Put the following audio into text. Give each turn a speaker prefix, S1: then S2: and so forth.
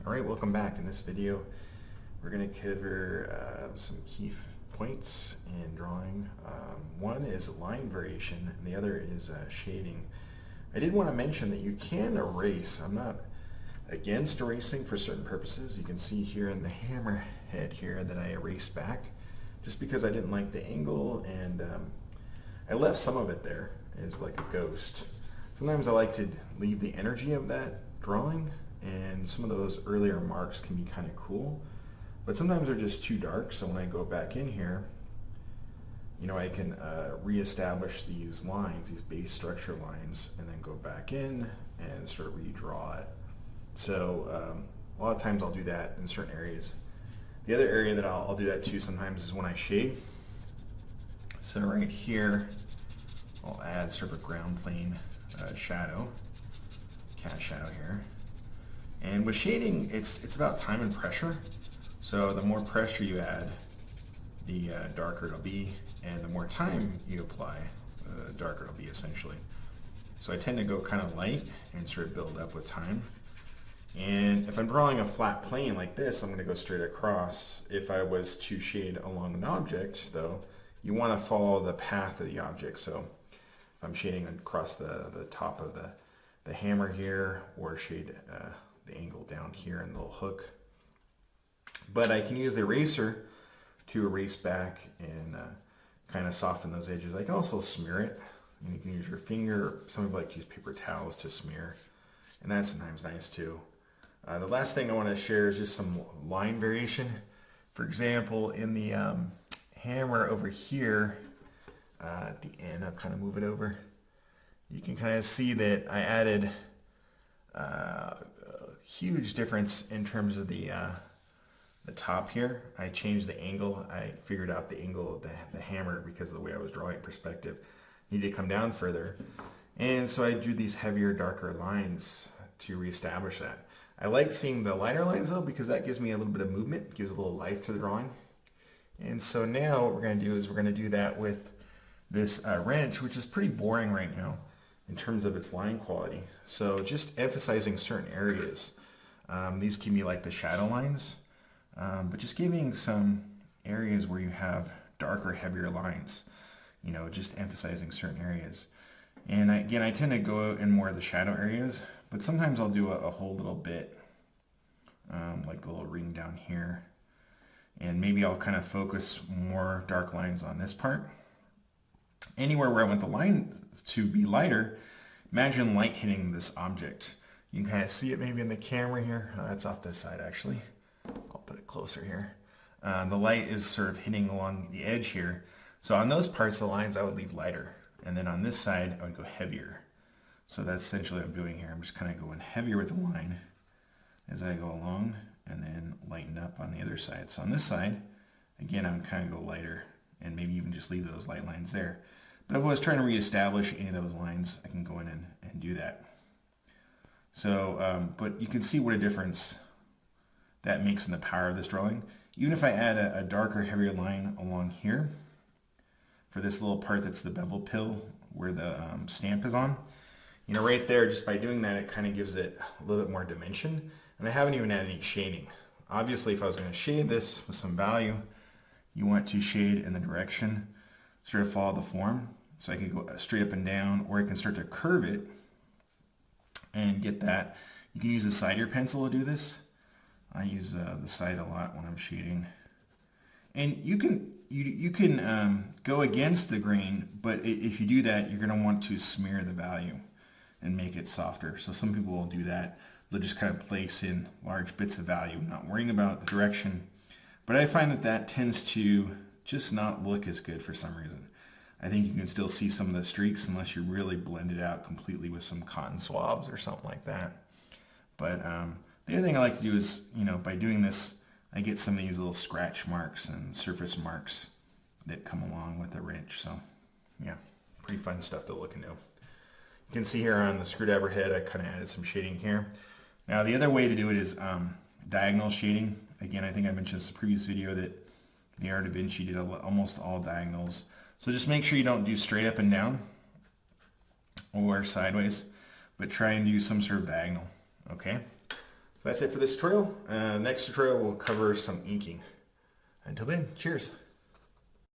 S1: Alright, welcome back. In this video we're going to cover some key points in drawing. One is line variation and the other is shading. I did want to mention that you can erase. I'm not against erasing for certain purposes. You can see here in the hammer head here that I erased back just because I didn't like the angle, and I left some of it there as like a ghost. Sometimes I like to leave the energy of that drawing, and some of those earlier marks can be kind of cool, but sometimes they're just too dark. So when I go back in here, you know, I can reestablish these lines, these base structure lines, and then go back in and sort of redraw it. So a lot of times I'll do that in certain areas. The other area that I'll do that too sometimes is when I shade. So right here I'll add sort of a ground plane shadow, cast shadow here. And with shading, it's about time and pressure. So the more pressure you add, the darker it'll be, and the more time you apply, the darker it'll be essentially. So I tend to go kind of light and sort of build up with time. And if I'm drawing a flat plane like this, I'm going to go straight across. If I was to shade along an object, though, you want to follow the path of the object. So if I'm shading across the top of the hammer here, or shade the angle down here in the little hook. But I can use the eraser to erase back and kind of soften those edges. I can also smear it, and you can use your finger. Some people like to use paper towels to smear, and that's sometimes nice too. The last thing I want to share is just some line variation. For example, in the hammer over here at the end, I'll kind of move it over. You can kind of see that I added a huge difference in terms of the top here. I changed the angle. I figured out the angle of the hammer because of the way I was drawing perspective. Needed to come down further. And so I drew these heavier, darker lines to reestablish that. I like seeing the lighter lines though, because that gives me a little bit of movement, gives a little life to the drawing. And so now what we're going to do is we're going to do that with this wrench, which is pretty boring right now in terms of its line quality. So just emphasizing certain areas. These can be like the shadow lines, but just giving some areas where you have darker, heavier lines, you know, just emphasizing certain areas. And again, I tend to go in more of the shadow areas, but sometimes I'll do a whole little bit, like the little ring down here. And maybe I'll kind of focus more dark lines on this part. Anywhere where I want the line to be lighter, imagine light hitting this object. You can kind of see it maybe in the camera here. It's off this side actually. I'll put it closer here. The light is sort of hitting along the edge here. So on those parts of the lines I would leave lighter. And then on this side I would go heavier. So that's essentially what I'm doing here. I'm just kind of going heavier with the line as I go along, and then lighten up on the other side. So on this side, again, I would kind of go lighter and maybe even just leave those light lines there. But if I was trying to reestablish any of those lines, I can go in and do that. So, but you can see what a difference that makes in the power of this drawing. Even if I add a darker, heavier line along here, for this little part that's the bevel pill where the stamp is on, you know, right there, just by doing that, it kind of gives it a little bit more dimension. And I haven't even added any shading. Obviously, if I was going to shade this with some value, you want to shade in the direction, sort of follow the form. So I can go straight up and down, or I can start to curve it and get that. You can use a side ear pencil to do this. I use the side a lot when I'm shading. And you can go against the grain, but if you do that, you're going to want to smear the value and make it softer. So some people will do that. They'll just kind of place in large bits of value, not worrying about the direction. But I find that that tends to just not look as good for some reason. I think you can still see some of the streaks unless you really blend it out completely with some cotton swabs or something like that. But the other thing I like to do is, you know, by doing this, I get some of these little scratch marks and surface marks that come along with the wrench. So yeah, pretty fun stuff to look into. You can see here on the screwdriver head, I kind of added some shading here. Now the other way to do it is diagonal shading. Again, I think I mentioned this in a previous video that Leonardo da Vinci did almost all diagonals. So just make sure you don't do straight up and down or sideways, but try and do some sort of diagonal, okay? So that's it for this tutorial. Next tutorial we'll cover some inking. Until then, cheers.